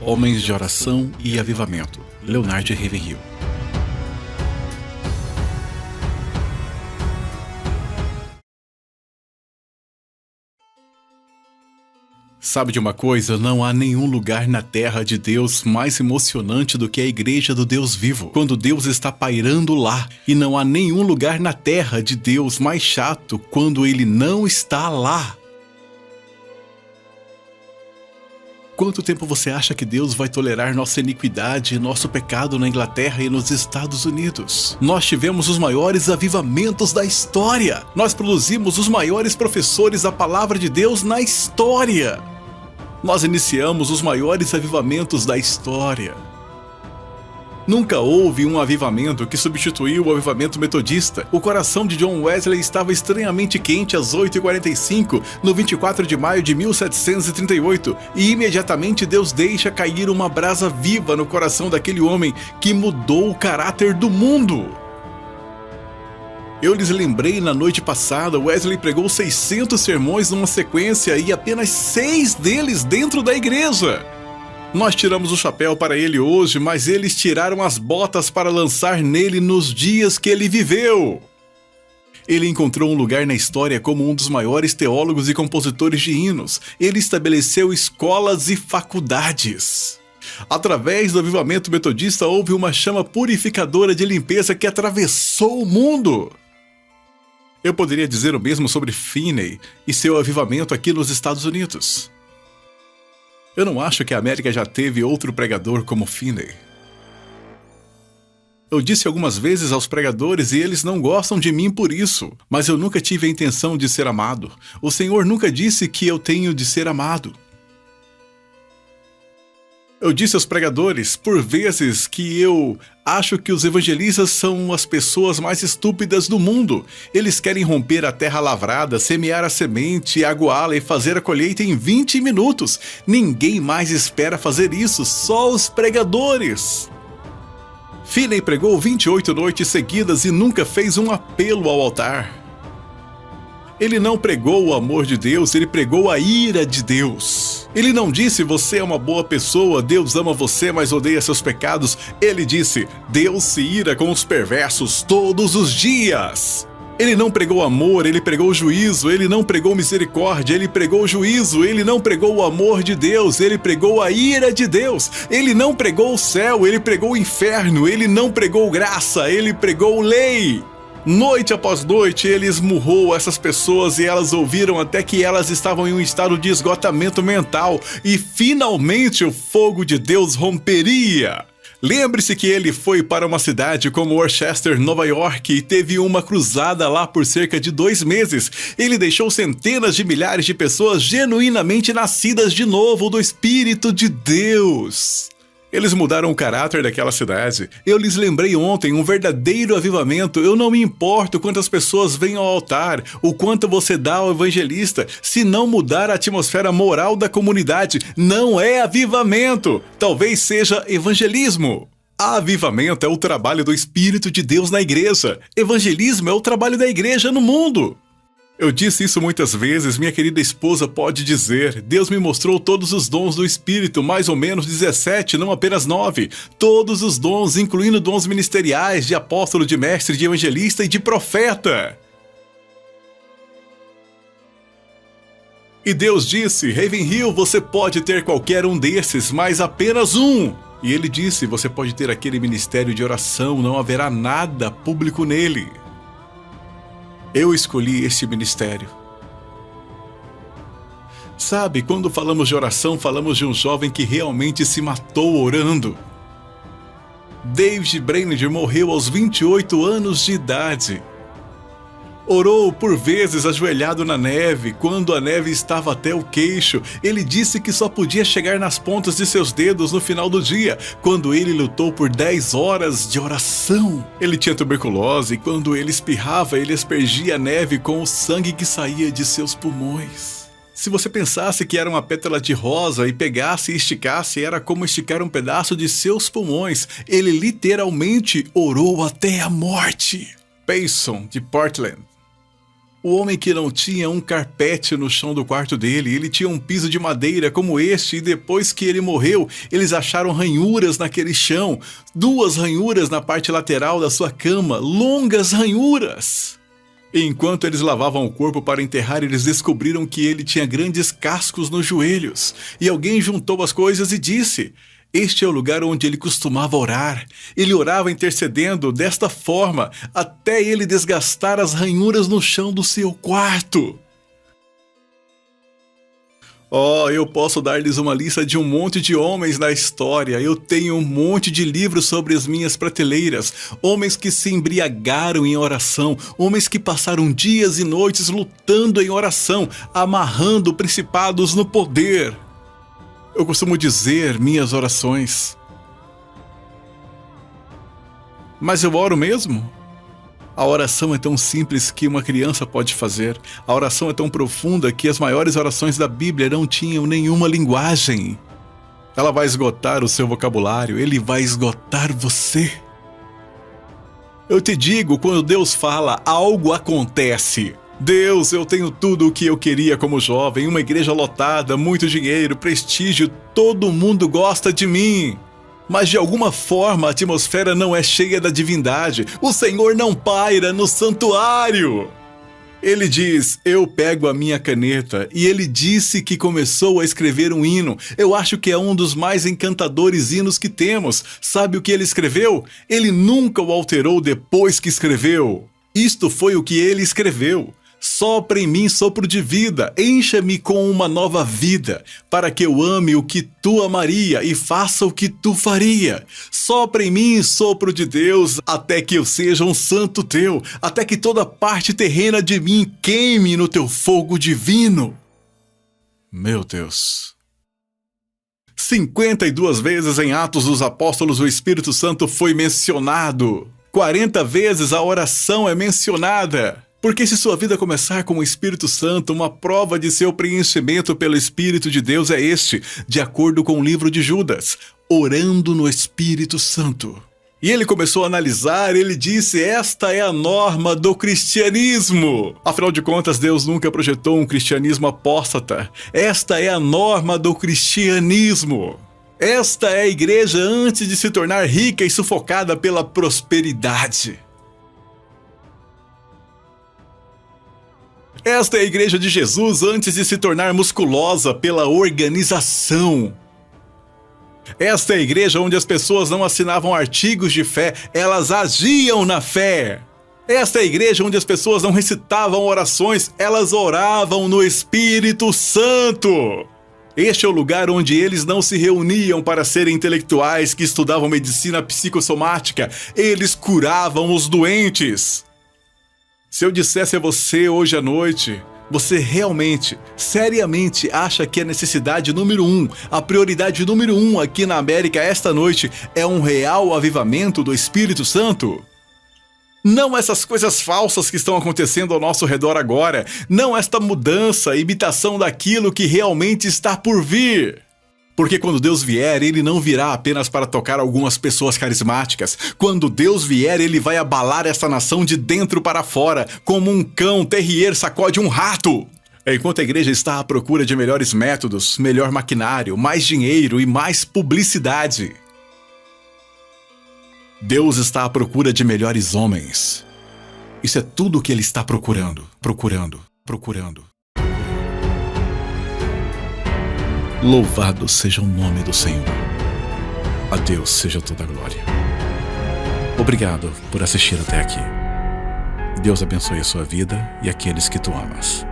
Homens de Oração e Avivamento, Leonard Ravenhill. Sabe de uma coisa? Não há nenhum lugar na terra de Deus mais emocionante do que a igreja do Deus vivo, quando Deus está pairando lá. E não há nenhum lugar na terra de Deus mais chato quando Ele não está lá. Quanto tempo você acha que Deus vai tolerar nossa iniquidade e nosso pecado na Inglaterra e nos Estados Unidos? Nós tivemos os maiores avivamentos da história. Nós produzimos os maiores professores da palavra de Deus na história. Nós iniciamos os maiores avivamentos da história. Nunca houve um avivamento que substituiu o avivamento metodista. O coração de John Wesley estava estranhamente quente às 8h45, no 24 de maio de 1738, e imediatamente Deus deixa cair uma brasa viva no coração daquele homem que mudou o caráter do mundo. Eu lhes lembrei na noite passada, Wesley pregou 600 sermões numa sequência e apenas 6 deles dentro da igreja. Nós tiramos o chapéu para ele hoje, mas eles tiraram as botas para lançar nele nos dias que ele viveu. Ele encontrou um lugar na história como um dos maiores teólogos e compositores de hinos. Ele estabeleceu escolas e faculdades. Através do avivamento metodista houve uma chama purificadora de limpeza que atravessou o mundo. Eu poderia dizer o mesmo sobre Finney e seu avivamento aqui nos Estados Unidos. Eu não acho que a América já teve outro pregador como Finney. Eu disse algumas vezes aos pregadores e eles não gostam de mim por isso, mas eu nunca tive a intenção de ser amado. O Senhor nunca disse que eu tenho de ser amado. Eu disse aos pregadores, por vezes, que eu acho que os evangelistas são as pessoas mais estúpidas do mundo. Eles querem romper a terra lavrada, semear a semente, aguá-la e fazer a colheita em 20 minutos. Ninguém mais espera fazer isso, só os pregadores. Finney pregou 28 noites seguidas e nunca fez um apelo ao altar. Ele não pregou o amor de Deus, ele pregou a ira de Deus. Ele não disse, você é uma boa pessoa, Deus ama você, mas odeia seus pecados. Ele disse, Deus se ira com os perversos todos os dias. Ele não pregou amor, ele pregou juízo. Ele não pregou misericórdia, ele pregou juízo. Ele não pregou o amor de Deus, ele pregou a ira de Deus. Ele não pregou o céu, ele pregou o inferno. Ele não pregou graça, ele pregou lei. Noite após noite, ele esmurrou essas pessoas e elas ouviram até que elas estavam em um estado de esgotamento mental e finalmente o fogo de Deus romperia. Lembre-se que ele foi para uma cidade como Worcester, Nova York, e teve uma cruzada lá por cerca de 2 meses. Ele deixou centenas de milhares de pessoas genuinamente nascidas de novo do Espírito de Deus. Eles mudaram o caráter daquela cidade. Eu lhes lembrei ontem, um verdadeiro avivamento. Eu não me importo quantas pessoas vêm ao altar, o quanto você dá ao evangelista. Se não mudar a atmosfera moral da comunidade, não é avivamento. Talvez seja evangelismo. Avivamento é o trabalho do Espírito de Deus na igreja. Evangelismo é o trabalho da igreja no mundo. Eu disse isso muitas vezes, minha querida esposa pode dizer, Deus me mostrou todos os dons do Espírito, mais ou menos 17, não apenas 9. Todos os dons, incluindo dons ministeriais, de apóstolo, de mestre, de evangelista e de profeta. E Deus disse, Ravenhill, você pode ter qualquer um desses, mas apenas um. E ele disse, você pode ter aquele ministério de oração, não haverá nada público nele. Eu escolhi este ministério. Sabe, quando falamos de oração, falamos de um jovem que realmente se matou orando. David Brainerd morreu aos 28 anos de idade. Orou por vezes ajoelhado na neve, quando a neve estava até o queixo. Ele disse que só podia chegar nas pontas de seus dedos no final do dia, quando ele lutou por 10 horas de oração. Ele tinha tuberculose e quando ele espirrava, ele aspergia a neve com o sangue que saía de seus pulmões. Se você pensasse que era uma pétala de rosa e pegasse e esticasse, era como esticar um pedaço de seus pulmões. Ele literalmente orou até a morte. Payson, de Portland. O homem que não tinha um carpete no chão do quarto dele, ele tinha um piso de madeira como este, e depois que ele morreu, eles acharam ranhuras naquele chão, 2 ranhuras na parte lateral da sua cama, longas ranhuras. Enquanto eles lavavam o corpo para enterrar, eles descobriram que ele tinha grandes cascos nos joelhos, e alguém juntou as coisas e disse: este é o lugar onde ele costumava orar. Ele orava intercedendo desta forma, até ele desgastar as ranhuras no chão do seu quarto. Oh, eu posso dar-lhes uma lista de um monte de homens na história. Eu tenho um monte de livros sobre as minhas prateleiras. Homens que se embriagaram em oração. Homens que passaram dias e noites lutando em oração, amarrando principados no poder. Eu costumo dizer minhas orações. Mas eu oro mesmo? A oração é tão simples que uma criança pode fazer. A oração é tão profunda que as maiores orações da Bíblia não tinham nenhuma linguagem. Ela vai esgotar o seu vocabulário, ele vai esgotar você. Eu te digo, quando Deus fala, algo acontece. Deus, eu tenho tudo o que eu queria como jovem, uma igreja lotada, muito dinheiro, prestígio, todo mundo gosta de mim. Mas de alguma forma a atmosfera não é cheia da divindade, o Senhor não paira no santuário. Ele diz, eu pego a minha caneta, e ele disse que começou a escrever um hino. Eu acho que é um dos mais encantadores hinos que temos. Sabe o que ele escreveu? Ele nunca o alterou depois que escreveu. Isto foi o que ele escreveu. Sopra em mim sopro de vida, encha-me com uma nova vida, para que eu ame o que tu amaria e faça o que tu faria. Sopra em mim sopro de Deus, até que eu seja um santo teu, até que toda parte terrena de mim queime no teu fogo divino. Meu Deus. 52 vezes em Atos dos Apóstolos o Espírito Santo foi mencionado. 40 vezes a oração é mencionada. Porque se sua vida começar com o Espírito Santo, uma prova de seu preenchimento pelo Espírito de Deus é este, de acordo com o livro de Judas, orando no Espírito Santo. E ele começou a analisar, ele disse, esta é a norma do cristianismo. Afinal de contas, Deus nunca projetou um cristianismo apóstata. Esta é a norma do cristianismo. Esta é a igreja antes de se tornar rica e sufocada pela prosperidade. Esta é a igreja de Jesus antes de se tornar musculosa pela organização. Esta é a igreja onde as pessoas não assinavam artigos de fé, elas agiam na fé. Esta é a igreja onde as pessoas não recitavam orações, elas oravam no Espírito Santo. Este é o lugar onde eles não se reuniam para serem intelectuais que estudavam medicina psicossomática, eles curavam os doentes. Se eu dissesse a você hoje à noite, você realmente, seriamente acha que a necessidade número 1, a prioridade número 1 aqui na América esta noite é um real avivamento do Espírito Santo? Não essas coisas falsas que estão acontecendo ao nosso redor agora, não esta mudança, imitação daquilo que realmente está por vir. Porque quando Deus vier, Ele não virá apenas para tocar algumas pessoas carismáticas. Quando Deus vier, Ele vai abalar essa nação de dentro para fora, como um cão terrier sacode um rato. Enquanto a igreja está à procura de melhores métodos, melhor maquinário, mais dinheiro e mais publicidade, Deus está à procura de melhores homens. Isso é tudo o que Ele está procurando. Louvado seja o nome do Senhor. A Deus seja toda a glória. Obrigado por assistir até aqui. Deus abençoe a sua vida e aqueles que tu amas.